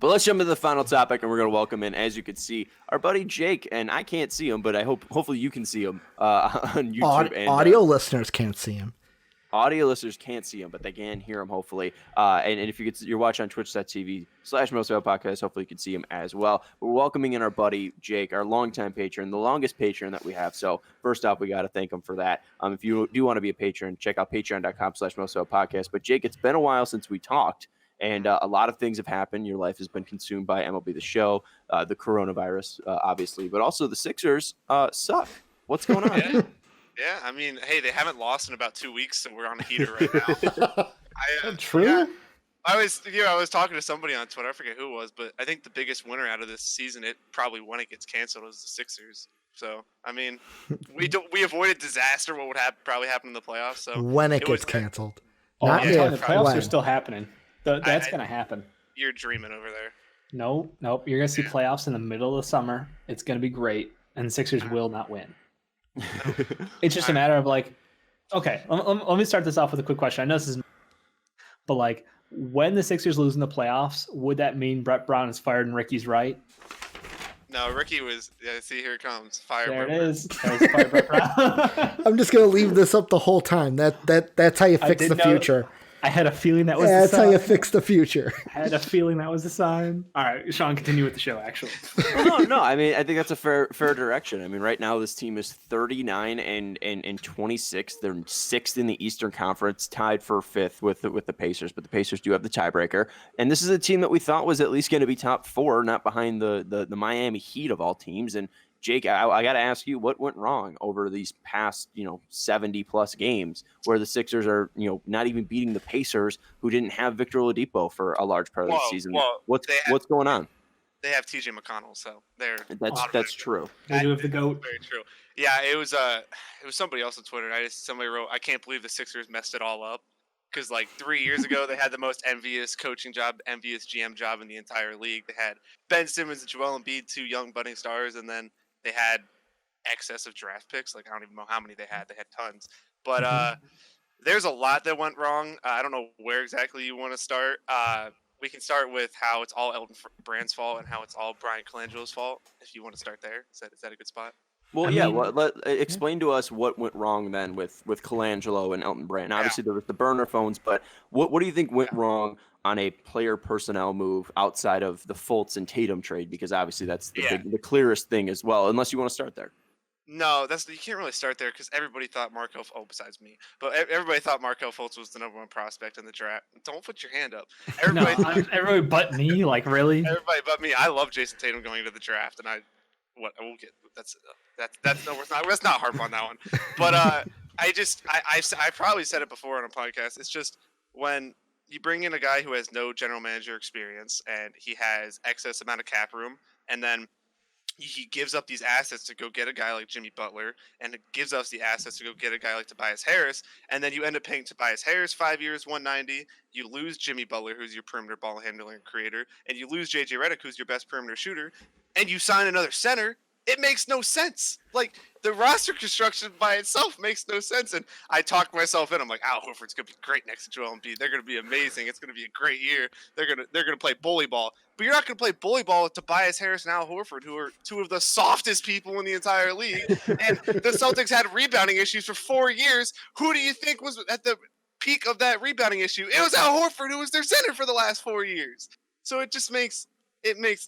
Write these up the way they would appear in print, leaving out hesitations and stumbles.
But let's jump into the final topic, and we're going to welcome in, as you can see, our buddy Jake. And I can't see him, but hopefully you can see him on YouTube. Audio listeners can't see him. Audio listeners can't see him, but they can hear him, hopefully. And if you're watching on twitch.tv/MostValuable Podcast, hopefully you can see him as well. But we're welcoming in our buddy Jake, our longtime patron, the longest patron that we have. So first off, we got to thank him for that. If you do want to be a patron, check out patreon.com/MostValuablePodcast. But Jake, it's been a while since we talked. And a lot of things have happened. Your life has been consumed by MLB The Show, the coronavirus, obviously, but also the Sixers suck. What's going on? Yeah, I mean, hey, they haven't lost in about 2 weeks, so we're on a heater right now. True. Yeah, I was talking to somebody on Twitter. I forget who it was, but I think the biggest winner out of this season, it probably when it gets canceled, was the Sixers. So I mean, we avoided disaster. What would probably happen in the playoffs? So when it gets canceled, not if, the playoffs when. are still happening. That's gonna happen. You're dreaming over there. Nope. You're gonna see playoffs in the middle of the summer. It's gonna be great, and the Sixers will not win. It's just a matter of like, okay, let me start this off with a quick question. I know this is, but like, when the Sixers lose in the playoffs, would that mean Brett Brown is fired and Ricky's right? No, Ricky was. Yeah, see, here it comes. Fire. There it is. Fire Brett Brown. I'm just gonna leave this up the whole time. That's how you fix the future. I had a feeling that was the that's sign. how you fix the future. I had a feeling that was the sign. All right, Sean, continue with the show, actually. Well, no. I mean, I think that's a fair direction. I mean, right now this team is 39 and 26. They're sixth in the Eastern Conference, tied for fifth with the Pacers, but the Pacers do have the tiebreaker. And this is a team that we thought was at least going to be top four, not behind the Miami Heat of all teams. And Jake, I got to ask you, what went wrong over these past, 70 plus games where the Sixers are, not even beating the Pacers, who didn't have Victor Oladipo for a large part of the season? What's going on? They have TJ McConnell, so that's true. They do have the GOAT. Very true. Yeah, it was somebody else on Twitter. Somebody wrote, I can't believe the Sixers messed it all up. Because like 3 years ago, they had the most envious coaching job, envious GM job in the entire league. They had Ben Simmons and Joel Embiid, two young budding stars, and then they had excess of draft picks. Like, I don't even know how many they had. They had tons. But there's a lot that went wrong. I don't know where exactly you want to start. We can start with how it's all Elton Brand's fault and how it's all Brian Colangelo's fault, if you want to start there. Is that a good spot? Well, explain to us what went wrong then with Colangelo and Elton Brand. Obviously, there was the burner phones, but what do you think went wrong on a player personnel move outside of the Fultz and Tatum trade? Because obviously that's the clearest thing as well, unless you want to start there. No, you can't really start there because everybody thought besides me, but everybody thought Markelle Fultz was the number one prospect in the draft. Don't put your hand up. Everybody but me, like really? Everybody but me. I love Jason Tatum going into the draft, and I will get let's not harp on that one. But I probably said it before on a podcast. It's just when you bring in a guy who has no general manager experience and he has excess amount of cap room, and then he gives up these assets to go get a guy like Jimmy Butler, and it gives us the assets to go get a guy like Tobias Harris, and then you end up paying Tobias Harris 5 years, $190. You lose Jimmy Butler, who's your perimeter ball handler and creator, and you lose JJ Redick, who's your best perimeter shooter, and you sign another center. It makes no sense. Like, the roster construction by itself makes no sense. And I talked myself in. I'm like, Al Horford's gonna be great next to Joel Embiid. They're gonna be amazing. It's gonna be a great year. They're gonna play bully ball. But you're not gonna play bully ball with Tobias Harris and Al Horford, who are two of the softest people in the entire league. And the Celtics had rebounding issues for 4 years. Who do you think was at the peak of that rebounding issue? It was Al Horford, who was their center for the last 4 years. So it just makes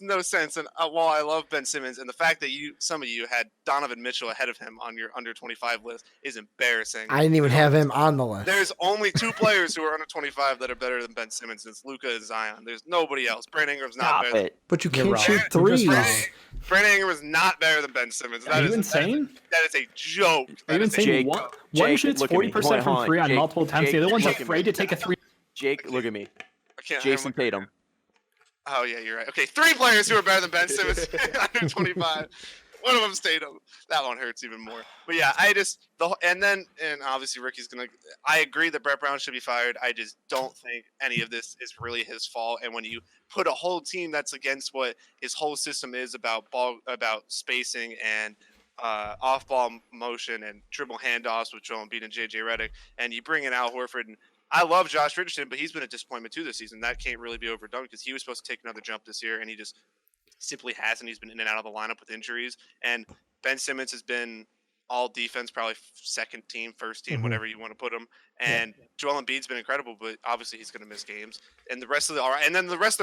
no sense. And while I love Ben Simmons, and the fact that some of you had Donovan Mitchell ahead of him on your under 25 list is embarrassing. I didn't even have him on the list. There's only two players who are under 25 that are better than Ben Simmons. It's Luka and Zion. There's nobody else. Brandon Ingram's not better. But you can't shoot threes. Brandon Ingram is not better than Ben Simmons. Are you insane? That is a joke. Are you insane? One shoots 40% from three on multiple attempts. The other one's afraid to take a three. Jake, look at me. Jason Tatum. Oh, yeah, you're right. Okay, 3 players who are better than Ben Simmons under 25. One of them's Tatum. That one hurts even more. But yeah, and obviously Ricky's going to – I agree that Brett Brown should be fired. I just don't think any of this is really his fault. And when you put a whole team that's against what his whole system is about spacing and off-ball motion and dribble handoffs with Joel Embiid and JJ Redick, and you bring in Al Horford and I love Josh Richardson, but he's been a disappointment too this season. That can't really be overdone because he was supposed to take another jump this year, and he just simply hasn't. He's been in and out of the lineup with injuries. And Ben Simmons has been all defense, probably second team, first team, whatever you want to put him. And Joel Embiid's been incredible, but obviously he's going to miss games. And the rest of the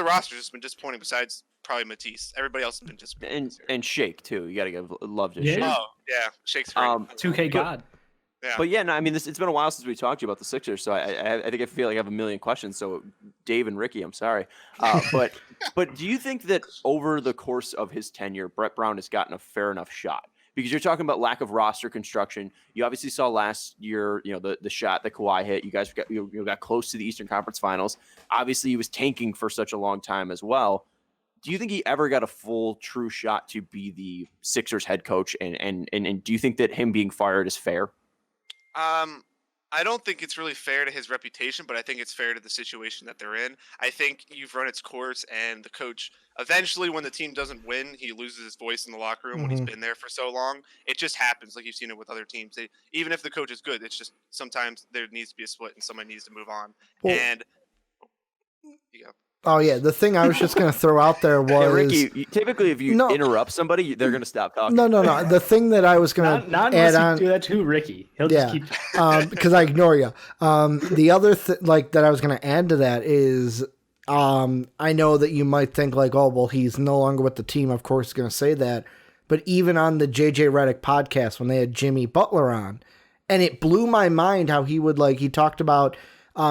roster has just been disappointing. Besides probably Matisse, everybody else has been disappointing. And Shake too. You got to give love to Yeah. Shake. Oh yeah, Shake's great. 2K God. Yeah. But yeah, no, I mean, it's been a while since we talked to you about the Sixers, so I think I feel like I have a million questions. So Dave and Ricky, I'm sorry, but do you think that over the course of his tenure, Brett Brown has gotten a fair enough shot? Because you're talking about lack of roster construction. You obviously saw last year, the shot that Kawhi hit. You guys got close to the Eastern Conference Finals. Obviously, he was tanking for such a long time as well. Do you think he ever got a full, true shot to be the Sixers head coach? And do you think that him being fired is fair? I don't think it's really fair to his reputation, but I think it's fair to the situation that they're in. I think you've run its course, and the coach, eventually when the team doesn't win, he loses his voice in the locker room when he's been there for so long. It just happens, like you've seen it with other teams. Even if the coach is good, it's just sometimes there needs to be a split and somebody needs to move on. Well, you go. Oh yeah, the thing I was just going to throw out there was Ricky. Typically, if you interrupt somebody, they're going to stop talking. No. The thing that I was going to not add unless on, you do that to Ricky. He'll just keep because I ignore you. The other that I was going to add to that is, I know that you might think like, oh well, he's no longer with the team. Of course, he's going to say that. But even on the JJ Redick podcast when they had Jimmy Butler on, and it blew my mind how he talked about.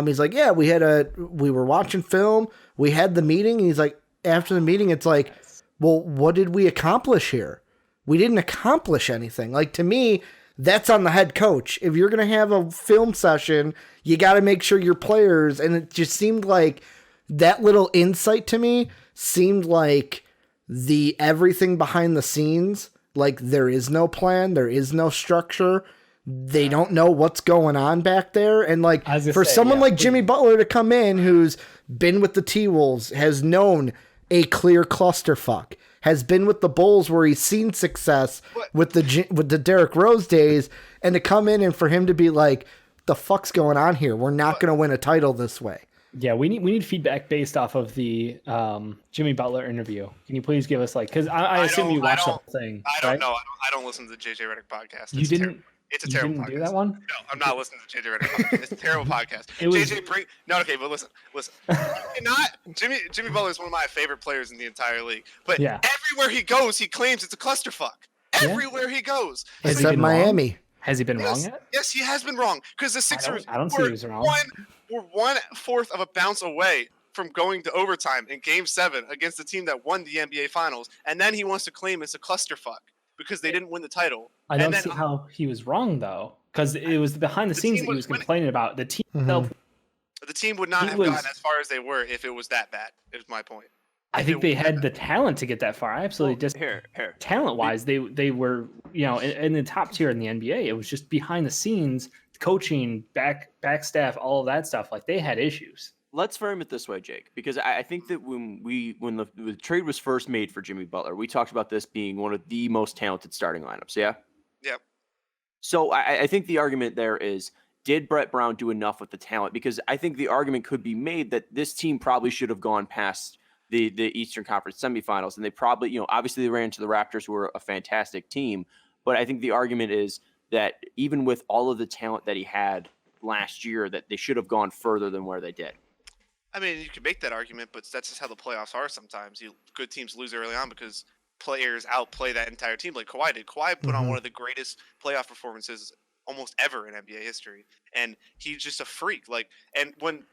He's like, yeah, we were watching film. We had the meeting. And he's like, after the meeting, it's like, well, what did we accomplish here? We didn't accomplish anything. Like, to me, that's on the head coach. If you're going to have a film session, you got to make sure your players, and it just seemed like that little insight to me seemed like the everything behind the scenes. Like, there is no plan. There is no structure. They don't know what's going on back there. And like for someone like Jimmy Butler to come in, who's been with the T-Wolves, has known a clear clusterfuck, has been with the Bulls where he's seen success with the Derrick Rose days, and to come in and for him to be like, the fuck's going on here? We're not going to win a title this way. Yeah, we need feedback based off of the Jimmy Butler interview. Can you please give us because I assume you watched the whole thing. I don't know. I don't listen to the JJ Redick podcast. You didn't. It's a terrible podcast. Do that one? No, I'm not listening to JJ Redick podcast. It's a terrible podcast. But listen. Jimmy Butler is one of my favorite players in the entire league. But everywhere he goes, he claims it's a clusterfuck. Everywhere he goes. Except Miami. Wrong? Has he been wrong yet? Yes, he has been wrong. Because the Sixers I don't see he was wrong. We're 1/4 of a bounce away from going to overtime in Game 7 against the team that won the NBA Finals, and then he wants to claim it's a clusterfuck because they didn't win the title. I don't see how he was wrong though, because it was behind the scenes that he was complaining about. The team itself. The team would not have gotten as far as they were if it was that bad. Is my point. I think they had the talent to get that far. I absolutely just talent-wise, they were in the top tier in the NBA. It was just behind the scenes, coaching, back staff, all of that stuff. Like they had issues. Let's frame it this way, Jake, because I think that when the trade was first made for Jimmy Butler, we talked about this being one of the most talented starting lineups. Yeah. Yep. So I think the argument there is, did Brett Brown do enough with the talent? Because I think the argument could be made that this team probably should have gone past the Eastern Conference semifinals, and they probably, obviously they ran into the Raptors, who were a fantastic team, but I think the argument is that even with all of the talent that he had last year, that they should have gone further than where they did. I mean, you can make that argument, but that's just how the playoffs are sometimes. Good teams lose early on because players outplay that entire team like Kawhi did. Kawhi put on one of the greatest playoff performances almost ever in NBA history, and he's just a freak. And when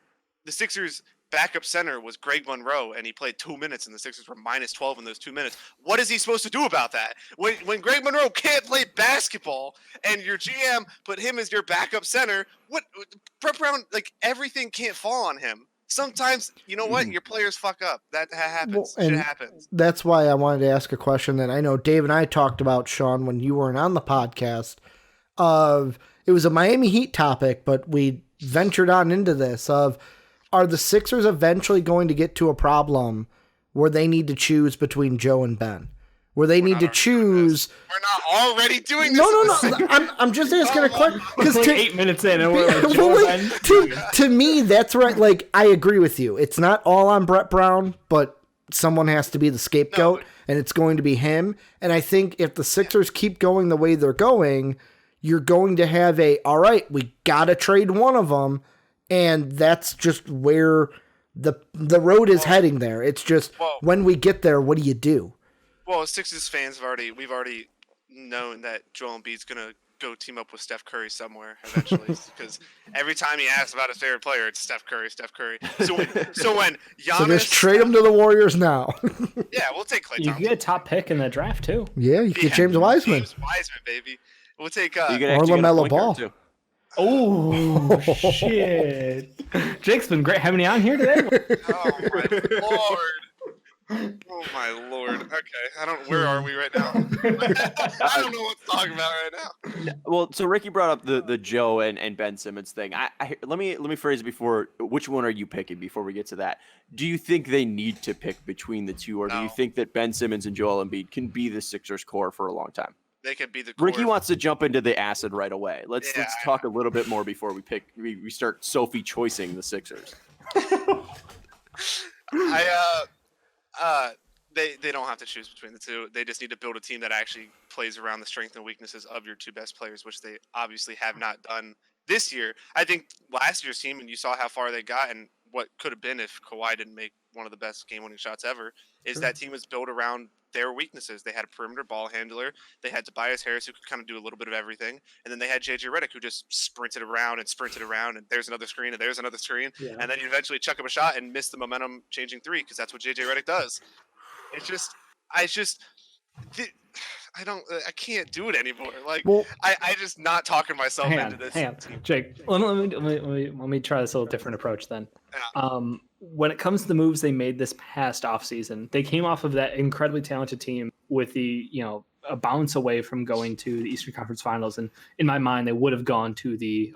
the Sixers' backup center was Greg Monroe, and he played 2 minutes, and the Sixers were -12 in those 2 minutes, what is he supposed to do about that? When Greg Monroe can't play basketball, and your GM put him as your backup center, Brett Brown, everything can't fall on him. Sometimes, you know what? Your players fuck up. That happens. Shit happens. That's why I wanted to ask a question that I know Dave and I talked about, Sean, when you weren't on the podcast. It was a Miami Heat topic, but we ventured on into this of, are the Sixers eventually going to get to a problem where they need to choose between Joe and Ben? where they need to not already choose. We're not already doing this. No. I'm just asking a question because We're like 8 minutes in, and we're like, Joe well, to me, that's right. Like, I agree with you. It's not all on Brett Brown, but someone has to be the scapegoat, and it's going to be him. And I think if the Sixers keep going the way they're going, you're going to have all right, we got to trade one of them, and that's just where the road is heading there. It's just when we get there, what do you do? Well, Sixers fans we've already known that Joel Embiid's gonna go team up with Steph Curry somewhere eventually, because every time he asks about his favorite player, it's Steph Curry. So when Giannis, So just trade him to the Warriors now. yeah, we'll take Klay You Thompson. get a top pick in the draft too. Yeah, you get James Wiseman. James Wiseman, baby. We'll take. You could Or actually get a LaMelo point guard, Ball. too. Oh shit! Jake's been great having you on here today. Oh my lord. Oh my lord. Okay, where are we right now? I don't know what to talk about right now. Well, so Ricky brought up the Joe and Ben Simmons thing. Let me phrase it before. Which one are you picking before we get to that? Do you think they need to pick between the two, or do you think that Ben Simmons and Joel Embiid can be the Sixers core for a long time? They could be the core. Ricky wants to jump into the acid right away. Let's talk a little bit more before we start Sophie choicing the Sixers. They don't have to choose between the two. They just need to build a team that actually plays around the strengths and weaknesses of your two best players, which they obviously have not done this year. I think last year's team, and you saw how far they got and what could have been if Kawhi didn't make one of the best game-winning shots ever, is that team was built around their weaknesses. They had a perimeter ball handler. They had Tobias Harris, who could kind of do a little bit of everything. And then they had JJ Redick, who just sprinted around, and there's another screen, and there's another screen. Yeah. And then you eventually chuck him a shot and miss the momentum-changing three, because that's what JJ Redick does. I can't do it anymore. Like, I just not talking myself into this. Hang on. Jake, let me try this a little different approach then. Yeah. When it comes to the moves they made this past offseason, they came off of that incredibly talented team with a bounce away from going to the Eastern Conference Finals, and in my mind, they would have gone to the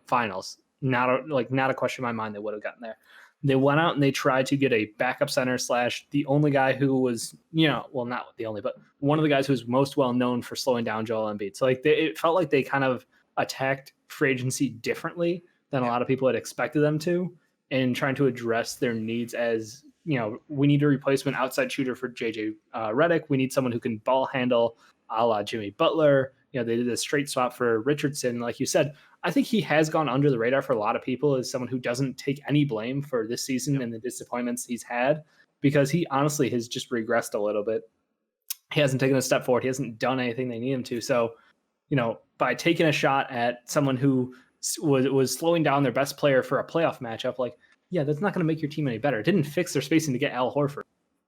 finals. Not a question in my mind, they would have gotten there. They went out and they tried to get a backup center / the only guy who was, not the only, but one of the guys who was most well known for slowing down Joel Embiid. So it felt like they kind of attacked free agency differently than a lot of people had expected them to, and trying to address their needs as, we need a replacement outside shooter for JJ Redick. We need someone who can ball handle a la Jimmy Butler. They did a straight swap for Richardson. Like you said, I think he has gone under the radar for a lot of people as someone who doesn't take any blame for this season and the disappointments he's had, because he honestly has just regressed a little bit. He hasn't taken a step forward. He hasn't done anything they need him to. So, by taking a shot at someone who was slowing down their best player for a playoff matchup, that's not going to make your team any better. It didn't fix their spacing to get Al Horford.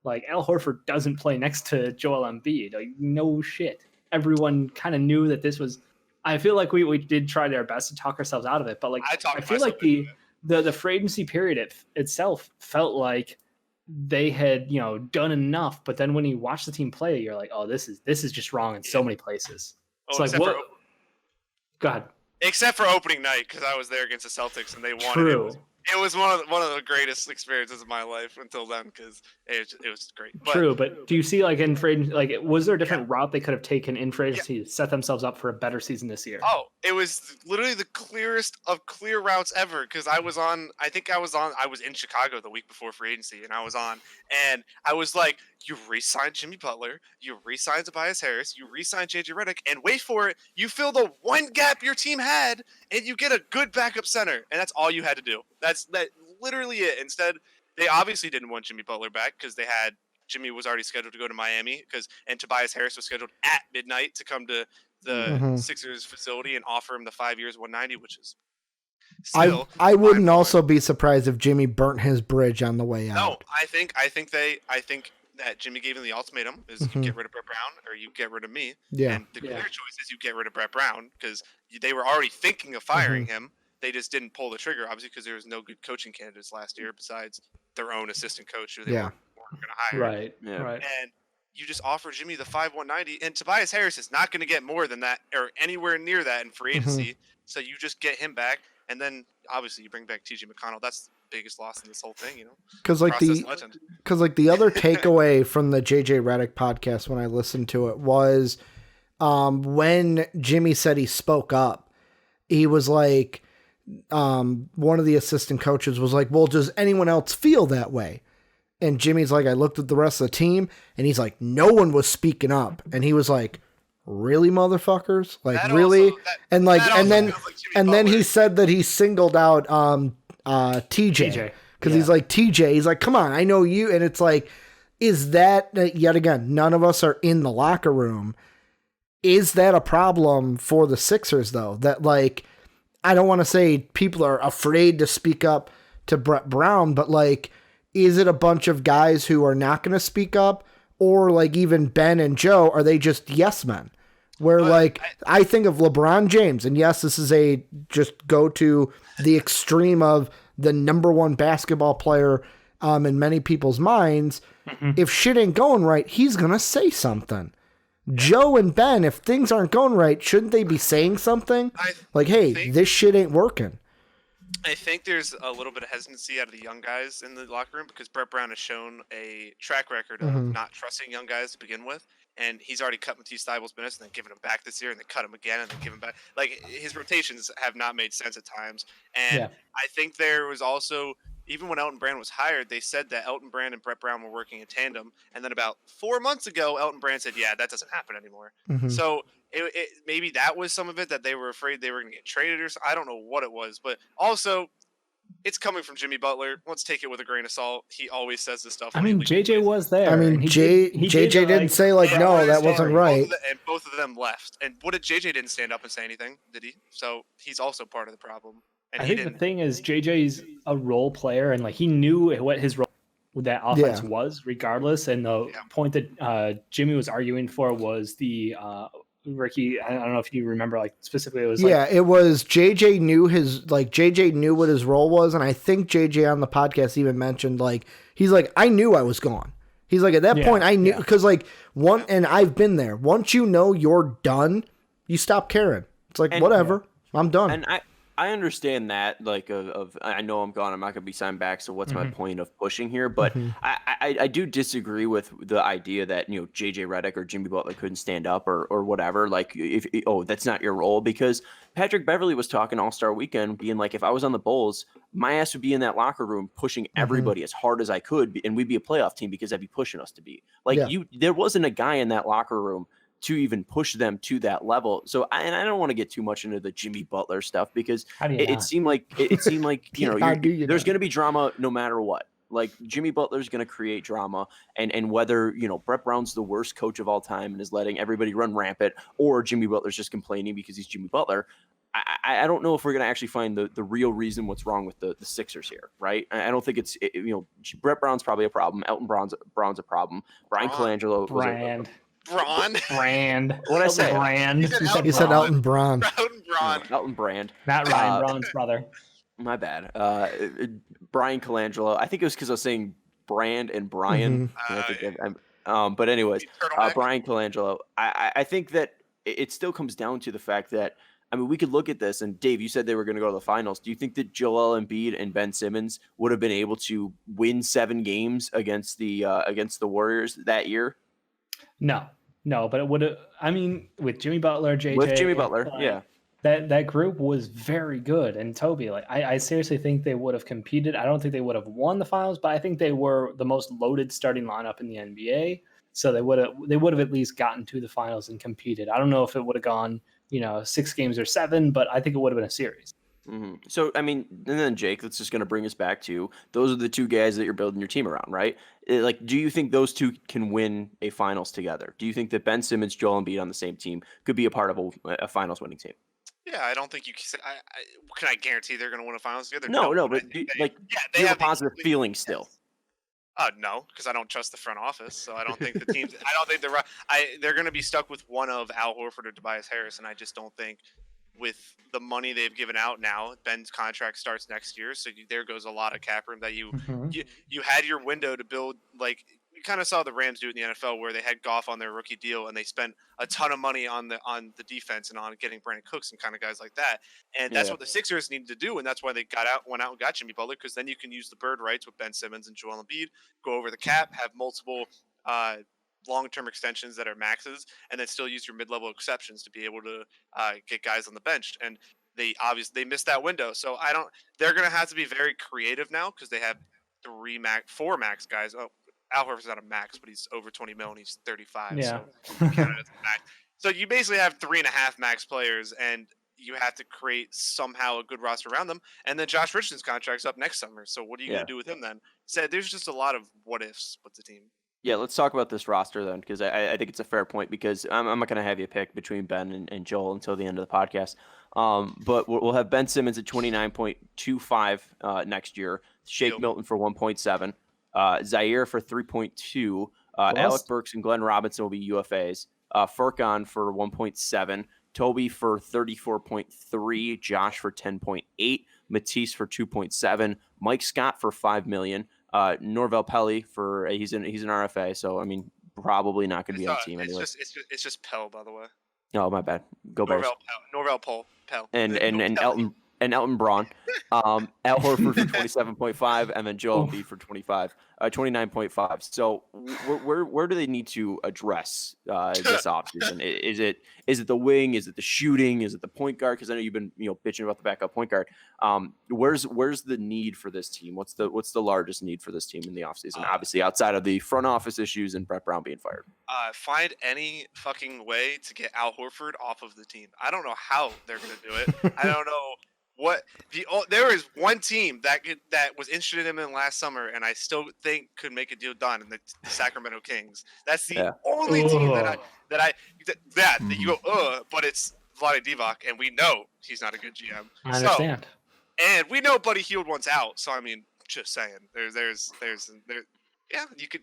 Al Horford doesn't play next to Joel Embiid. No shit. Everyone kind of knew that this was. I feel like we did try our best to talk ourselves out of it, but I feel like the free agency period itself felt like they had done enough, but then when you watch the team play, you're like, oh, this is just wrong in so many places. It's like what? Go ahead. Except for opening night, because I was there against the Celtics and they won. True. It was one of the greatest experiences of my life until then, because it was great. True, but do you see in free was there a different route they could have taken in free agency to set themselves up for a better season this year? Oh, it was literally the clearest of clear routes ever, because I was in Chicago the week before free agency, and I was like, you re-signed Jimmy Butler, you re-signed Tobias Harris, you re-signed JJ Redick, and wait for it, you fill the one gap your team had, and you get a good backup center, and that's all you had to do. That's literally it. Instead, they obviously didn't want Jimmy Butler back, because Jimmy was already scheduled to go to Miami, and Tobias Harris was scheduled at midnight to come to the Sixers facility and offer him the 5 years, $190, which is still. I wouldn't also be surprised if Jimmy burnt his bridge on the way out. No, I think that Jimmy gave him the ultimatum: is you get rid of Brett Brown or you get rid of me. Yeah. And the clear choice is you get rid of Brett Brown, because they were already thinking of firing him. They just didn't pull the trigger, obviously, because there was no good coaching candidates last year besides their own assistant coach who they weren't going to hire. Right. Yeah. Right. And you just offer Jimmy the 5/190, and Tobias Harris is not going to get more than that or anywhere near that in free agency. So you just get him back, and then obviously you bring back TJ McConnell. That's biggest loss in this whole thing. Because the other takeaway from the JJ Redick podcast when I listened to it was when Jimmy said he spoke up, he was like, one of the assistant coaches was like, well, does anyone else feel that way? And Jimmy's like, I looked at the rest of the team, and he's like, no one was speaking up. And he was like, really, motherfuckers? Like, That really? also- that- and like, that and also then, feels like Jimmy and then he Butler. said that he singled out TJ. Because he's like, TJ, he's like, come on, I know you. And it's like, is that, yet again, none of us are in the locker room. Is that a problem for the Sixers, though? That, like, I don't want to say people are afraid to speak up to Brett Brown, but, like, is it a bunch of guys who are not going to speak up? Or, like, even Ben and Joe, are they just yes men? Where, I think of LeBron James, and yes, this is just go to the extreme of the number one basketball player in many people's minds. Mm-hmm. If shit ain't going right, he's going to say something. Joe and Ben, if things aren't going right, shouldn't they be saying something? Hey, this shit ain't working. I think there's a little bit of hesitancy out of the young guys in the locker room because Brett Brown has shown a track record of not trusting young guys to begin with. And he's already cut Matisse Thybulle's minutes and then given him back this year and then cut him again and then give him back. Like, his rotations have not made sense at times. And I think there was also, even when Elton Brand was hired, they said that Elton Brand and Brett Brown were working in tandem. And then about 4 months ago, Elton Brand said, yeah, that doesn't happen anymore. Mm-hmm. So maybe that was some of it, that they were afraid they were going to get traded or something. I don't know what it was. But also, it's coming from Jimmy Butler. Let's take it with a grain of salt. He always says this stuff. I mean, JJ was there. I mean, JJ didn't say, no, that wasn't right. And both of them left. And what did JJ didn't stand up and say anything, did he? So he's also part of the problem. And I think the thing is, JJ's a role player, and, like, he knew what his role with that offense was, regardless. And the point that Jimmy was arguing for was the Ricky, I don't know if you remember, like, specifically it was it was JJ knew what his role was, and I think JJ on the podcast even mentioned, like, he's like, I knew I was gone. He's like, at that point I knew, because and I've been there. Once you know you're done, you stop caring. It's like, whatever, I'm done. And I understand that, like, I know I'm gone, I'm not going to be signed back, so what's my point of pushing here? But I do disagree with the idea that, JJ Redick or Jimmy Butler couldn't stand up or whatever. Like, that's not your role, because Patrick Beverley was talking All-Star Weekend, being like, if I was on the Bulls, my ass would be in that locker room pushing everybody as hard as I could, and we'd be a playoff team because I'd be pushing us to be. Like, there wasn't a guy in that locker room to even push them to that level. So, I don't want to get too much into the Jimmy Butler stuff, because it seemed like there's going to be drama no matter what. Like, Jimmy Butler's going to create drama, and whether, Brett Brown's the worst coach of all time and is letting everybody run rampant, or Jimmy Butler's just complaining because he's Jimmy Butler, I don't know if we're going to actually find the real reason what's wrong with the Sixers here, right? I don't think it's, Brett Brown's probably a problem. Elton Brown's a problem. Brian Colangelo was Brand. What'd I say? Brand. You said Elton Brand. Elton Brand. Not Ryan Braun's brother. My bad. Brian Colangelo. I think it was because I was saying Brand and Brian. But anyways, Brian Colangelo. I think that it still comes down to the fact that, I mean, we could look at this, and Dave, you said they were going to go to the finals. Do you think that Joel Embiid and Ben Simmons would have been able to win 7 games against the Warriors that year? No, but it would have. I mean, with Jimmy Butler, JJ, with Jimmy Butler, that group was very good. And Toby, like, I seriously think they would have competed. I don't think they would have won the finals, but I think they were the most loaded starting lineup in the NBA. So they would have at least gotten to the finals and competed. I don't know if it would have gone, 6 games or 7, but I think it would have been a series. Mm-hmm. So, I mean, and then Jake, that's just going to bring us back to, those are the 2 guys that you're building your team around, right? Like, do you think those 2 can win a finals together? Do you think that Ben Simmons, Joel Embiid on the same team could be a part of a finals winning team? Yeah, I don't think you can say. Can I guarantee they're going to win a finals together? No, but do you have a positive feeling still? No, because I don't trust the front office. So I don't think the teams. I don't think they're going to be stuck with one of Al Horford or Tobias Harris, and I just don't think, with the money they've given out now, Ben's contract starts next year, so there goes a lot of cap room that you had your window to build, like, kind of saw the Rams do it in the NFL, where they had Goff on their rookie deal and they spent a ton of money on the defense and on getting Brandon Cooks and kind of guys like that. And that's what the Sixers needed to do, and that's why they went out and got Jimmy Butler, because then you can use the bird rights with Ben Simmons and Joel Embiid, go over the cap, have multiple long-term extensions that are maxes, and then still use your mid-level exceptions to be able to get guys on the bench. And they missed that window, so they're going to have to be very creative now, because they have 4 max guys. Oh, Al Horford's not a max, but he's over 20 mil and he's 35. Yeah. So you basically have 3.5 max players, and you have to create somehow a good roster around them. And then Josh Richardson's contract's up next summer, so what are you going to do with him then? So there's just a lot of what ifs with the team. Yeah, let's talk about this roster then, because I think it's a fair point, because I'm not going to have you pick between Ben and Joel until the end of the podcast. But we'll have Ben Simmons at 29.25 next year, Shake Milton for 1.7, Zaire for 3.2, Alec Burks and Glenn Robinson will be UFAs, Furkan for 1.7, Toby for 34.3, Josh for 10.8, Matisse for 2.7, Mike Scott for $5 million. Norvel Pelly for he's an RFA, so I mean probably not going to be on the team anyway. It's just Pell, by the way. Oh, my bad. Go Bears. Norvel Pell. And Elton Braun. Al Horford for 27.5, and then Joel Embiid for 29.5. So where do they need to address this offseason? Is it the wing? Is it the shooting? Is it the point guard? Because I know you've been bitching about the backup point guard. Where's the need for this team? What's the largest need for this team in the offseason? Obviously outside of the front office issues and Brett Brown being fired. Find any fucking way to get Al Horford off of the team. I don't know how they're going to do it. I don't know. There is one team that was interested in him last summer, and I still think could make a deal done, in the Sacramento Kings. That's the only team that you go, but it's Vlade Divac, and we know he's not a good GM. I understand. And we know Buddy Hield wants out, so I mean, just saying, there's yeah, you could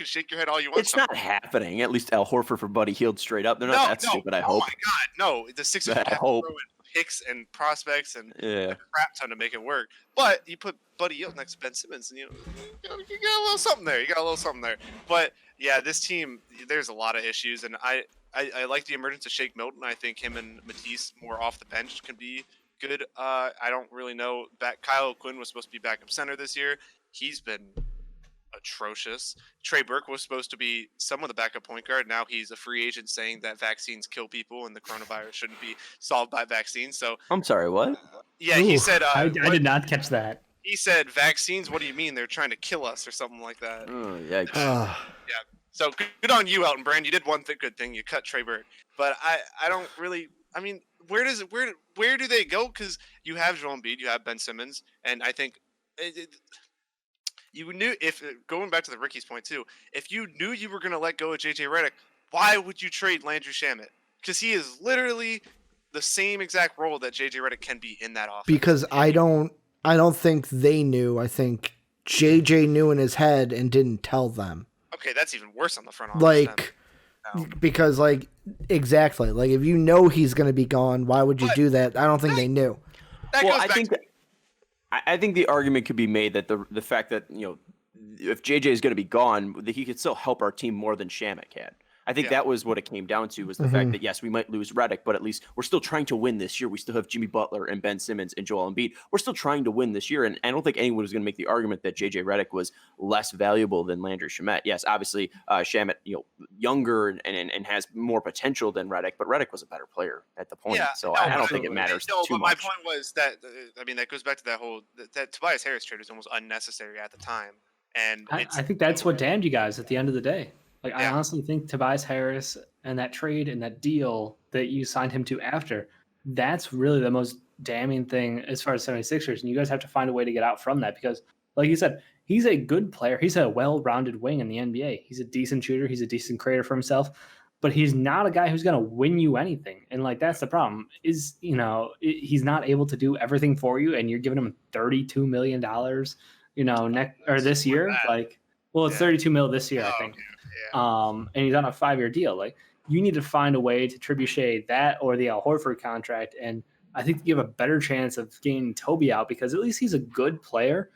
shake your head all you want. It's not happening. At least Al Horford for Buddy Hield straight up. They're not that stupid. I hope. Oh my God, no! The Sixers would have to throw in picks and prospects and a crap ton to make it work. But you put Buddy Hield next to Ben Simmons, and you got a little something there. But yeah, this team, there's a lot of issues, and I like the emergence of Shake Milton. I think him and Matisse more off the bench can be good. I don't really know. Kyle Quinn was supposed to be backup center this year. He's been atrocious. Trey Burke was supposed to be some of the backup point guard. Now he's a free agent saying that vaccines kill people and the coronavirus shouldn't be solved by vaccines. So I'm sorry, what? Yeah, he said. I did not catch that. He said vaccines. What do you mean? They're trying to kill us or something like that. Oh, yikes. Yeah. So good on you, Elton Brand. You did one good thing. You cut Trey Burke. But I don't really. I mean, where do they go? Because you have Joel Embiid, you have Ben Simmons, and I think. You knew, if going back to the Ricky's point too, if you knew you were going to let go of JJ Redick, why would you trade Landry Shamet? Because he is literally the same exact role that JJ Redick can be in that offense. Because I don't think they knew. I think JJ knew in his head and didn't tell them. Okay, that's even worse on the front office. Because exactly, if you know he's going to be gone, why would you do that? I don't think they knew. I think the argument could be made that the fact that, if JJ is going to be gone, that he could still help our team more than Shamet can. I think that was what it came down to, was the fact that, yes, we might lose Redick, but at least we're still trying to win this year. We still have Jimmy Butler and Ben Simmons and Joel Embiid. We're still trying to win this year, and I don't think anyone was going to make the argument that JJ Redick was less valuable than Landry Shamet. Yes, obviously Shamet, younger and has more potential than Redick, but Redick was a better player at the point, I don't think it matters too much. My point was that, that goes back to that Tobias Harris trade was almost unnecessary at the time. And I think that's what damned you guys at the end of the day. I honestly think Tobias Harris and that trade and that deal that you signed him to after, that's really the most damning thing as far as 76ers. And you guys have to find a way to get out from that, because, like you said, he's a good player. He's a well-rounded wing in the NBA. He's a decent shooter. He's a decent creator for himself. But he's not a guy who's going to win you anything. And, that's the problem is, he's not able to do everything for you, and you're giving him $32 million, this year. It's 32 mil this year, I think. Okay. Yeah. And he's on a 5-year deal. You need to find a way to trebuchet that or the Al Horford contract. And I think you have a better chance of getting Toby out, because at least he's a good player.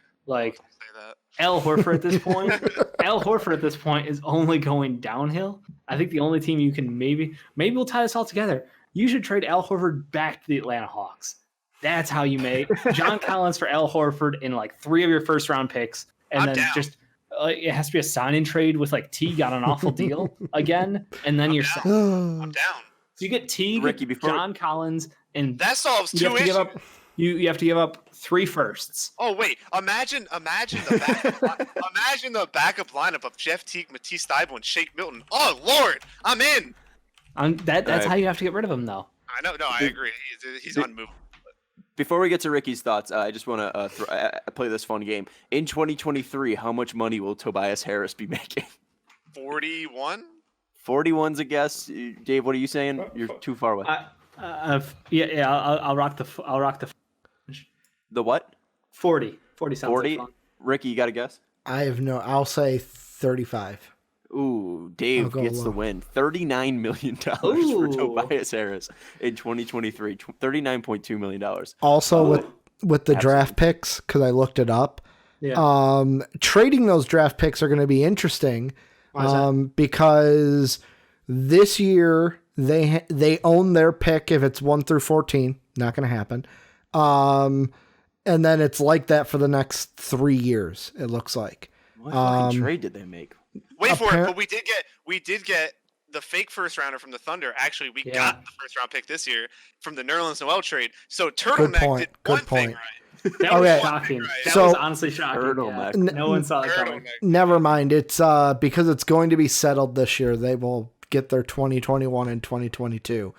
Al Horford at this point. Al Horford at this point is only going downhill. I think the only team you can maybe we'll tie this all together. You should trade Al Horford back to the Atlanta Hawks. That's how you make John Collins for Al Horford in like 3 of your first round picks, and I'm then down. just it has to be a sign and trade with like Teague on an awful deal again, and then you're down. set. I'm down. So you get Teague, Ricky, before- John Collins, and That solves you two have to issues. give up. You have to give up 3 firsts. Oh wait! Imagine the imagine the backup lineup of Jeff Teague, Matisse Thybulle, and Shake Milton. Oh Lord, I'm in. That's Right. how you have to get rid of him, though. I know. No, I agree. He's unmovable. Before we get to Ricky's thoughts, I just want to play this fun game. In 2023, how much money will Tobias Harris be making? 41. 41's a guess. Dave, what are you saying? You're too far away. I'll rock the The what? 40. 40 sounds 40? like fun. Ricky, you got a guess? I'll say 35. Ooh, I'll Dave go gets the low. win. $39 million for Ooh. Tobias Harris in 2023. $39.2 million. Also with the draft Absolutely. picks, because I looked it up. Yeah. Trading those draft picks are going to be interesting. Why is that? Because this year they own their pick if it's 1 through 14. Not going to happen. And then it's like that for the next 3 years. It looks like. What fucking trade did they make? Wait for it, but we did get the fake first rounder from the Thunder. Actually, we got the first round pick this year from the Nerlens Noel trade. So Turtleneck point, did good one thing point. right. That Okay. was shocking. Right. That So- was honestly shocking. Turtleneck. Yeah. No one saw that coming. Turtleneck. Never mind. It's because it's going to be settled this year. They will get their 2021 and 2022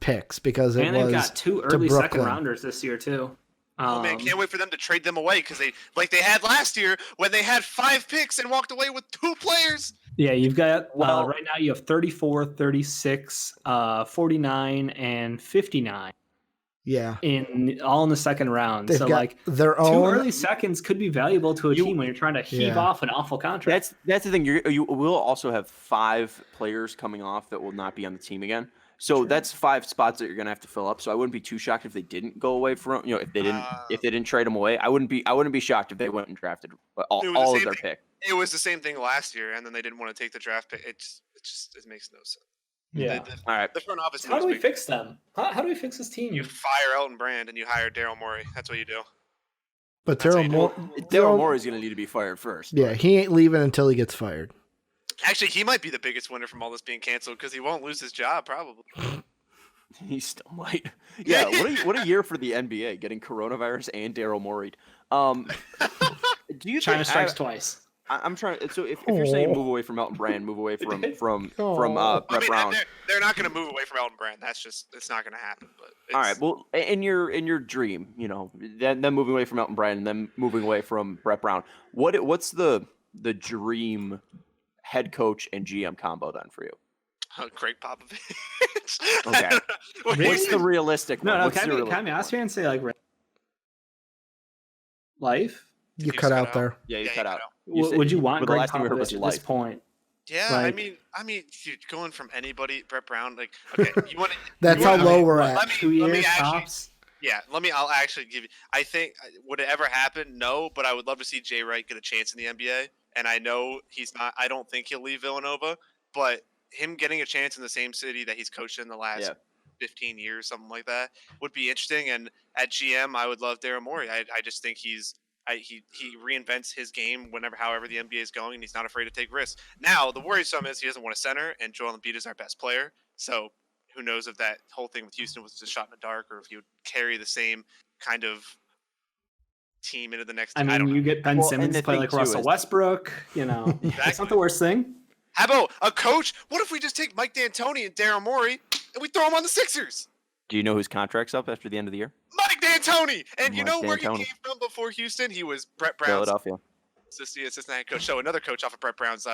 picks because it And was they've got 2 to early second Brooklyn. rounders this year too. Oh man, can't wait for them to trade them away because they had last year when they had 5 picks and walked away with 2 players. Yeah, you've got Well- right now you have 34, 36, 49, and 59 Yeah. all in the second round. They've so got like their 2 own early seconds could be valuable to a You- team when you're trying to heave Yeah. off an awful contract. That's the thing. You will also have 5 players coming off that will not be on the team again. So that's 5 spots that you're gonna have to fill up. So I wouldn't be too shocked if they didn't go away from if they didn't trade them away. I wouldn't be shocked if they went and drafted all It was the of same their thing. pick. It was the same thing last year, and then they didn't want to take the draft pick. It makes no sense. yeah. All right. The front office. How moves do we big. fix them? How do we fix this team? You fire Elton Brand and you hire Daryl Morey. That's what you do. But That's how Daryl you do Moore, Daryl Morey's gonna need to be fired first. yeah, he ain't leaving until he gets fired. Actually, he might be the biggest winner from all this being canceled because he won't lose his job probably. He still might. Yeah, what a year for the NBA, getting coronavirus and Daryl Morey. Do you China think, strikes twice. I'm trying. So if you're saying move away from Elton Brand, move away from I Brett mean, Brown. they're not going to move away from Elton Brand. It's not going to happen. But it's, All right. Well, in your dream, then moving away from Elton Brand and then moving away from Brett Brown. What's the dream head coach and GM combo then for you? Greg Popovich. Okay. What's the realistic one? No, What's can the I realistic be honest one? here and say like life? You You cut cut out out. there. Yeah, you Yeah, cut you out. cut said- Would you want the Greg last thing we heard was Popovich at life. this point? Yeah, Like- I mean, dude, going from anybody, Brett Brown, like, okay, you want to? That's how low we're at. Let me 2 years actually, tops. yeah, I'll actually give you. I think would it ever happen? No, but I would love to see Jay Wright get a chance in the NBA. And I know he's not. I don't think he'll leave Villanova, but him getting a chance in the same city that he's coached in the last 15 years, something like that, would be interesting. And at GM, I would love Daryl Morey. I just think he reinvents his game however the NBA is going, and he's not afraid to take risks. Now, the worrisome is he doesn't want a center, and Joel Embiid is our best player. So who knows if that whole thing with Houston was just shot in the dark, or if he would carry the same kind of team into the next. I mean, don't you know. get Ben Well, Simmons and the to play thing like too Russell is- Westbrook. It's not the worst thing. How about a coach? What if we just take Mike D'Antoni and Daryl Morey and we throw him on the Sixers? Do you know whose contract's up after the end of the year? Mike D'Antoni, and you Mike know where D'Antoni. he came from before Houston? He was Brett Brown's Philadelphia. assistant head coach. So another coach off of Brett Brown's,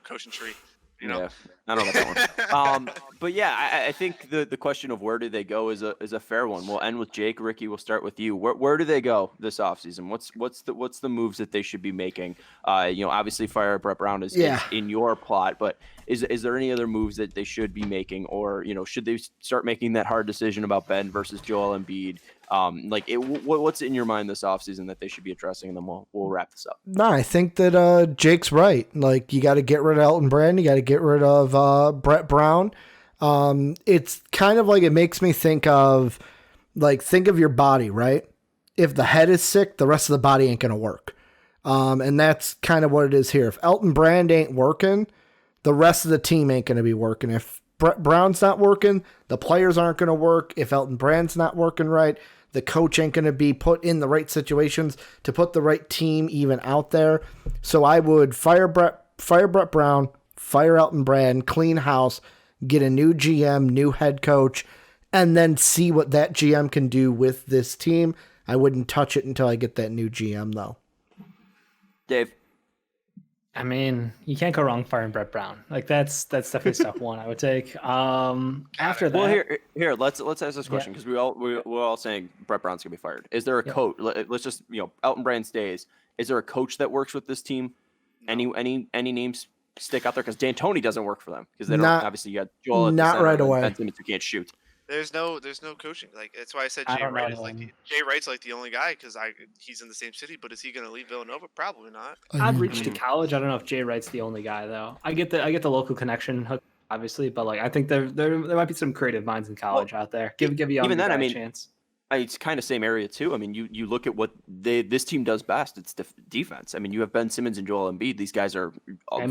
coaching tree. Yeah, I don't know about that one. But yeah, I think the question of where do they go is a fair one. We'll end with Jake. Ricky, we'll start with you. Where do they go this offseason? What's the moves that they should be making? Obviously fire Brett Brown is in your plot, but is there any other moves that they should be making, or should they start making that hard decision about Ben versus Joel Embiid? What's in your mind this offseason that they should be addressing, and then we'll wrap this up. No, I think that Jake's right. Like, you got to get rid of Elton Brand. You got to get rid of Brett Brown. It's kind of like, it makes me think of your body, right? If the head is sick, the rest of the body ain't going to work. And that's kind of what it is here. If Elton Brand ain't working, the rest of the team ain't going to be working. If Brett Brown's not working, the players aren't going to work. If Elton Brand's not working right, the coach ain't going to be put in the right situations to put the right team even out there. So I would fire Brett Brown, fire Elton Brand, clean house, get a new GM, new head coach, and then see what that GM can do with this team. I wouldn't touch it until I get that new GM, though. Dave? I mean, you can't go wrong firing Brett Brown. Like, that's definitely step one I would take. After that, well, here, let's ask this question, because we're all saying Brett Brown's gonna be fired. Is there a coach? Let's just, Elton Brand stays. Is there a coach that works with this team? No. Any names stick out there? Because D'Antoni doesn't work for them, because they don't. Obviously, you got Joel at not right away. Ben Simmons who can't shoot. There's no coaching. Like, that's why I said Jay Wright is Jay Wright's like the only guy, because he's in the same city. But is he going to leave Villanova? Probably not. I'd reach to college. I don't know if Jay Wright's the only guy though. I get the local connection hook, obviously, but like, I think there might be some creative minds in college out there. Give a young guy a chance. It's kind of same area too. I mean, you look at what this team does best. It's defense. I mean, you have Ben Simmons and Joel Embiid. These guys are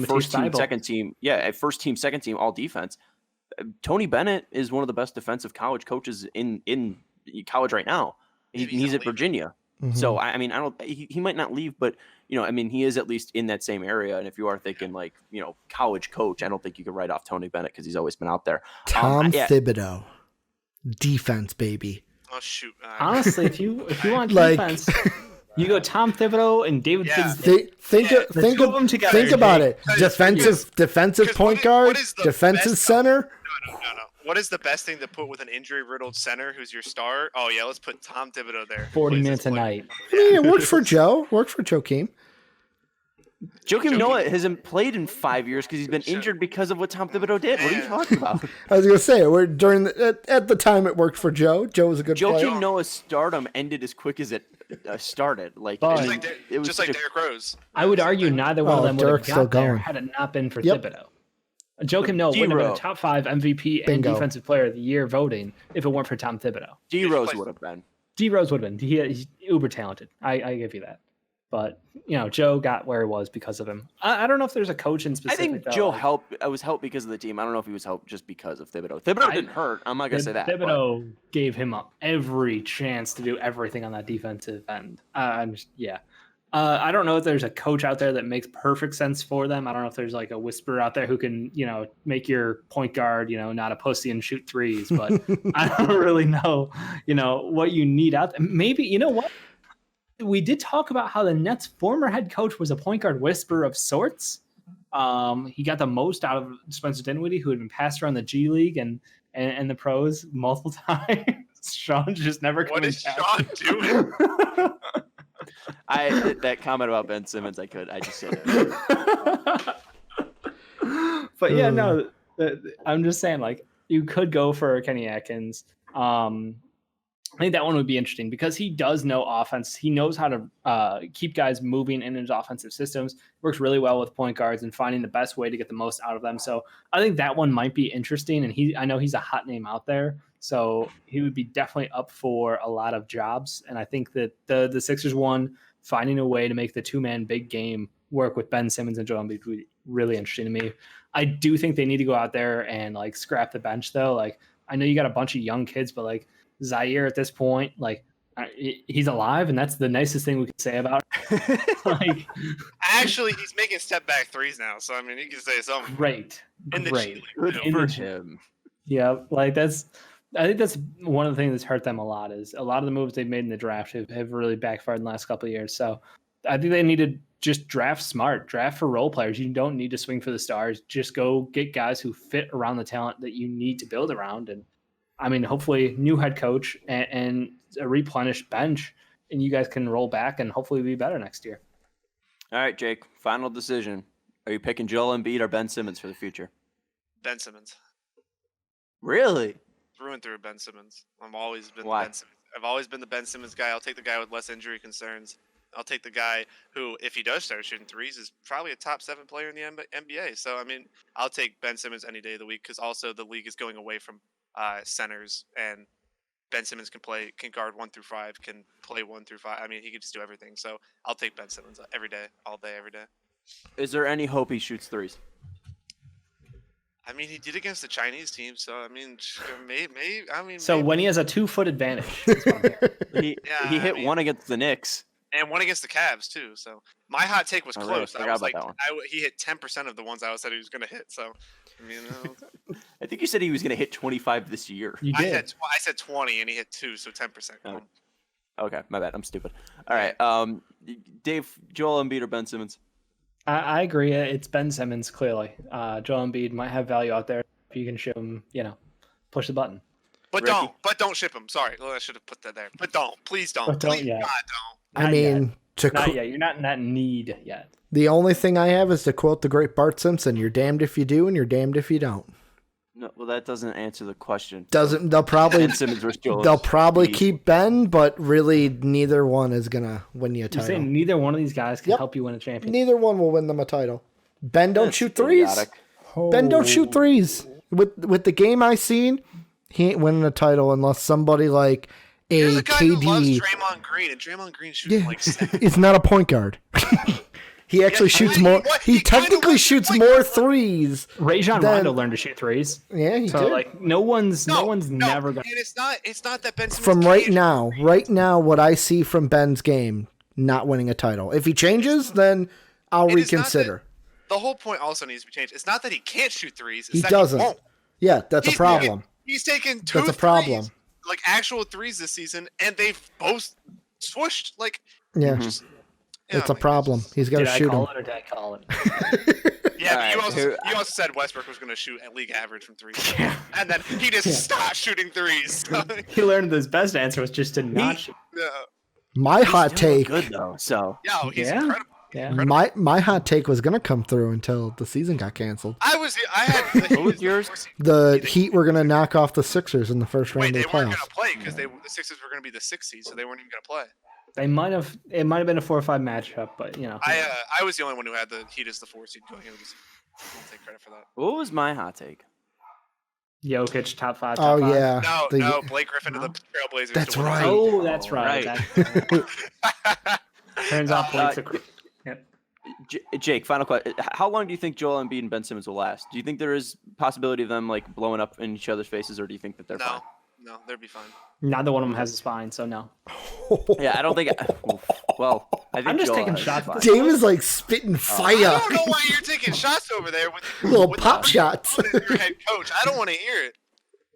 first team, second team. Yeah, first team, second team, all defense. Tony Bennett is one of the best defensive college coaches in college right now. He's at Virginia. Mm-hmm. So I mean, he might not leave, but I mean, he is at least in that same area. And if you are thinking college coach, I don't think you could write off Tony Bennett, because he's always been out there. Tom Thibodeau, defense baby. Oh shoot! Honestly, if you want defense, you go Tom Thibodeau and David Fizdale. Think about it. Defensive point guard, defensive center. No. What is the best thing to put with an injury-riddled center who's your star? Oh yeah, let's put Tom Thibodeau there. 40 minutes a night. I mean, it worked for Joe. Worked for Joakim. Joakim Noah hasn't played in 5 years because he's been injured because of what Tom Thibodeau did. What are you talking about? I was going to say, at the time it worked for Joe. Joe was a good player. Joakim Noah's stardom ended as quick as it started. It was like Derrick Rose. I would argue neither one of them would have got there had it not been for Thibodeau. Joakim Noah wouldn't have been a top 5 MVP and Defensive Player of the Year voting if it weren't for Tom Thibodeau. D Rose would have been. He's uber talented. I give you that. But Joe got where he was because of him. I don't know if there's a coach in specific. I think Joe helped. I was helped because of the team. I don't know if he was helped just because of Thibodeau. Thibodeau didn't hurt. I'm not gonna say that. Thibodeau gave him up every chance to do everything on that defensive end. I don't know if there's a coach out there that makes perfect sense for them. I don't know if there's like a whisperer out there who can make your point guard not a pussy and shoot threes. But I don't really know what you need out there. Maybe what. We did talk about how the Nets' former head coach was a point guard whisperer of sorts. He got the most out of Spencer Dinwiddie, who had been passed around the G League and the pros multiple times. Sean just never. What is Sean doing? That comment about Ben Simmons, I just said it. But yeah, no, I'm just saying, like, you could go for Kenny Atkins. I think that one would be interesting because he does know offense. He knows how to keep guys moving in his offensive systems. Works really well with point guards and finding the best way to get the most out of them. So I think that one might be interesting. And I know he's a hot name out there, so he would be definitely up for a lot of jobs. And I think that the Sixers one, finding a way to make the 2-man big game work with Ben Simmons and Joel Embiid would be really interesting to me. I do think they need to go out there and like scrap the bench though. Like, I know you got a bunch of young kids, but like Zaire at this point, like, he's alive, and that's the nicest thing we can say about him. Like, actually, he's making step back threes now, so I mean, you can say something. Great. Good for him. Yeah, like I think that's one of the things that's hurt them a lot. Is a lot of the moves they've made in the draft have really backfired in the last couple of years. So I think they need to just draft smart, draft for role players. You don't need to swing for the stars. Just go get guys who fit around the talent that you need to build around. And I mean, hopefully new head coach and a replenished bench, and you guys can roll back and hopefully be better next year. All right, Jake, final decision. Are you picking Joel Embiid or Ben Simmons for the future? Ben Simmons. Really? Through and through Ben Simmons. I've always been Why? Ben Simmons. I've always been the Ben Simmons guy. I'll take the guy with less injury concerns. I'll take the guy who, if he does start shooting threes, is probably a top 7 player in the NBA. So, I mean, I'll take Ben Simmons any day of the week because also the league is going away from centers, and Ben Simmons can guard 1 through 5, can play 1 through 5. I mean, he can just do everything. So I'll take Ben Simmons every day, all day, every day. Is there any hope he shoots threes? I mean, he did against the Chinese team, so I mean, maybe. I mean, So maybe. when he has a 2-foot advantage, He hit one against the Knicks. And one against the Cavs too. So my hot take was Oh, close. really? I was like, that one. he hit 10% of the ones I said he was going to hit. So, I mean, I think you said he was going to hit 25 this year. you I did. said 20 and he hit 2, so 10%. Oh. Okay, my bad. I'm stupid. All right, Dave, Joel Embiid or Ben Simmons? I agree. It's Ben Simmons, clearly. Joel Embiid might have value out there if you can ship him, push the button. But Ricky? don't ship him. Sorry, I should have put that there. But please don't. But don't Please, yet. God, don't. I Not mean, Not yet. You're not in that need yet. the only thing I have is to quote the great Bart Simpson: "You're damned if you do, and you're damned if you don't." No, well, that doesn't answer the question. They'll probably Ben Simmons versus Joel. they'll probably Embiid. keep Ben, but really neither one is gonna win you a You're title. saying neither one of these guys can Yep. help you win a championship. Neither one will win them a title. Ben don't That's shoot threes. idiotic. Ben don't shoot threes. With the game I seen, he ain't winning a title unless somebody like You're a the guy who loves KD Draymond Green, and Draymond Green shooting Yeah. like 7. is not a point guard. He actually shoots more. He technically shoots more threes. Rajon Then- Rondo learned to shoot threes. Yeah, he So did. like no one's never And gonna. it's not that Ben Simmons From right can't- now, what I see from Ben's game, not winning a title. If he changes, then I'll It is not that- reconsider. The whole point also needs to be changed. It's not that he can't shoot threes. It's He that doesn't. He won't. Yeah, that's a He's problem. He's taken 2 That's a problem. threes, like actual threes this season, and they've both swooshed. Like, Yeah, just, it's a problem. He's got to Did I shoot call him. it or did I call it? Yeah, but Alright, you also said Westbrook was going to shoot at league average from 3, and then he just stopped shooting threes. He learned his best answer was just to not shoot. Yeah, My hot Still take. good though. So he's Yeah. incredible. Yeah. My hot take was gonna come through until the season got canceled. I had What was yours? The Heat were gonna knock off the Sixers in the first round Wait, they of the weren't going playoffs. to play because the Sixers were going to be the 6th seed, so they weren't even going to play. It might have been a 4-5 matchup, but I was the only one who had the Heat as the 4th seed going into this. I'll take credit for that. What was my hot take? Jokic top 5. Oh Top 5. yeah, No, Blake Griffin to the Trailblazers. That's to win the right. title. Oh, that's right. Right. Turns out Blake's a. Yep. Jake, final question. How long do you think Joel Embiid and Ben Simmons will last? Do you think there is possibility of them like blowing up in each other's faces, or do you think that they're fine? No, they'll be fine. Neither one of them has a spine, so no. Yeah, I don't think. Well, I think I'm just Joel taking has shots. fine. Dave is like spitting I fire, don't know why you're taking shots over there with little with pop the- shots. with your head coach. I don't want to hear it.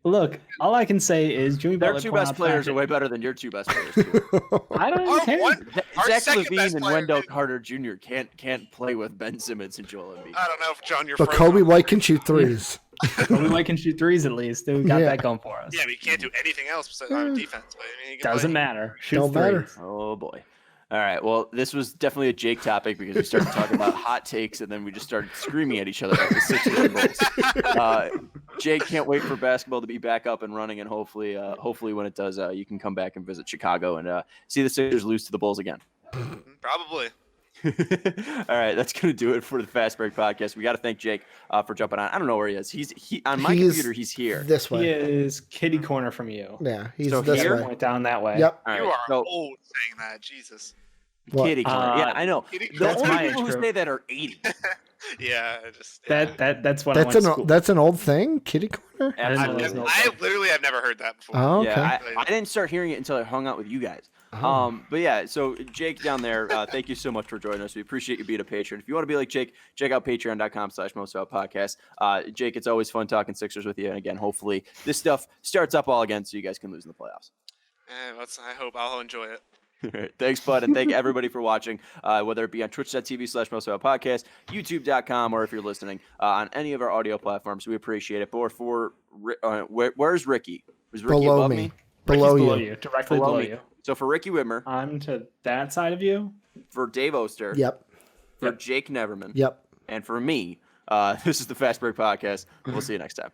Look, all I can say is Jimmy Their Butler. two point best out players the are way fact better than your two best players. Too. that- I don't Our care. one- Our Zach second LaVine best and player Wendell is- Carter Jr. can't play with Ben Simmons and Joel Embiid. I don't know if John, you're But frozen. Kobe White can shoot threes. Kobe White can shoot threes at least. We got Yeah. that going for us. Yeah, but he can't do anything else besides on defense. But, I mean, he can Doesn't play. matter. Shoots Don't matter. threes. Oh boy. All right. Well, this was definitely a Jake topic because we started talking about hot takes and then we just started screaming at each other at the Sixers and Bulls. Jake can't wait for basketball to be back up and running, and hopefully when it does, you can come back and visit Chicago and see the Sixers lose to the Bulls again. Probably. All right, that's gonna do it for the Fast Break podcast. We got to thank Jake for jumping on. I don't know where he is. He on my He's computer. He's here. This He way. is kitty corner from you. Yeah, he's So this here? way. Point down that way. Yep. All right, You are so old saying that. Jesus. What? kitty corner. Yeah, I know. Kitty The corner. That's my only people age who group. say that are 80. Yeah, I just That's what That's I went to school. that's an old thing. Kitty corner. I didn't know Absolutely. there was no- I literally have never heard that before. Oh, okay. Yeah, I didn't start hearing it until I hung out with you guys. Oh. But yeah, so Jake down there, thank you so much for joining us. We appreciate you being a patron. If you want to be like Jake, check out patreon.com/mostoutpodcast. Jake, it's always fun talking Sixers with you. And again, hopefully this stuff starts up all again so you guys can lose in the playoffs. I hope I'll enjoy it. All right, thanks, bud, and thank everybody for watching, whether it be on twitch.tv/mostoutpodcast, youtube.com, or if you're listening on any of our audio platforms. We appreciate it. But where's Ricky? Is Ricky Below above me. me? Below Ricky's you. directly Below below me. you. So for Ricky Widmer, I'm to that side of you. for Dave Oster, Yep. for Jake Neverman, Yep. and for me, this is the Fast Break Podcast. We'll see you next time.